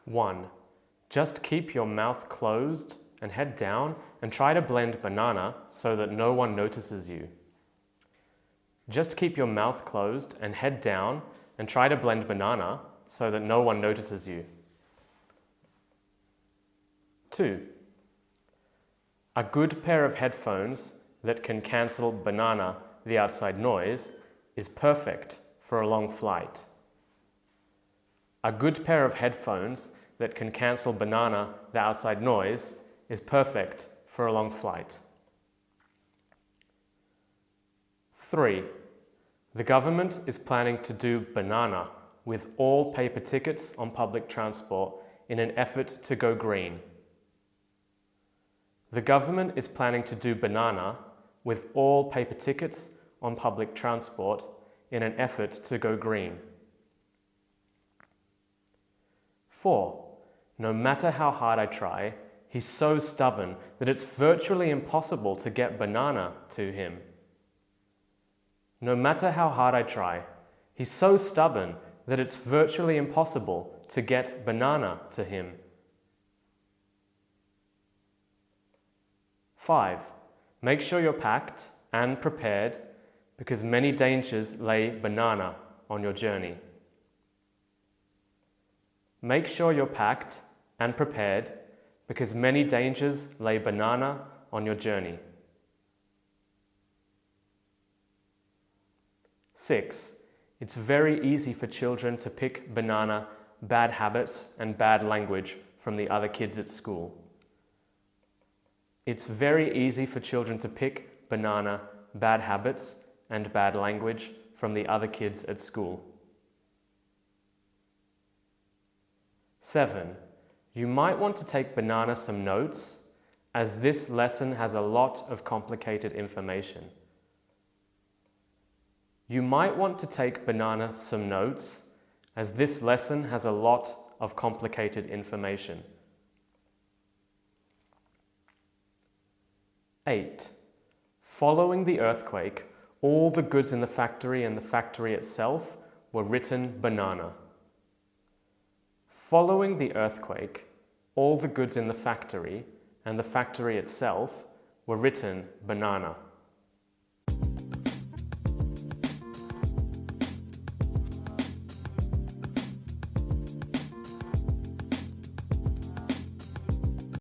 1. Just keep your mouth closed and head down and try to blend banana so that no one notices you. Just keep your mouth closed and head down and try to blend banana so that no one notices you. 2. A good pair of headphones that can cancel banana, the outside noise, is perfect for a long flight. A good pair of headphones that can cancel banana, the outside noise, is perfect for a long flight. 3. The government is planning to do banana with all paper tickets on public transport in an effort to go green. The government is planning to do banana with all paper tickets on public transport in an effort to go green. 4. No matter how hard I try, he's so stubborn that it's virtually impossible to get banana to him. No matter how hard I try, he's so stubborn that it's virtually impossible to get banana to him. 5. Make sure you're packed and prepared because many dangers lay banana on your journey. Make sure you're packed and prepared because many dangers lay banana on your journey. 6. It's very easy for children to pick banana, bad habits and bad language from the other kids at school. It's very easy for children to pick banana, bad habits and bad language from the other kids at school. 7. You might want to take banana some notes, as this lesson has a lot of complicated information. You might want to take banana some notes, as this lesson has a lot of complicated information. 8. Following the earthquake, all the goods in the factory and the factory itself were written banana. Following the earthquake, all the goods in the factory and the factory itself were written banana.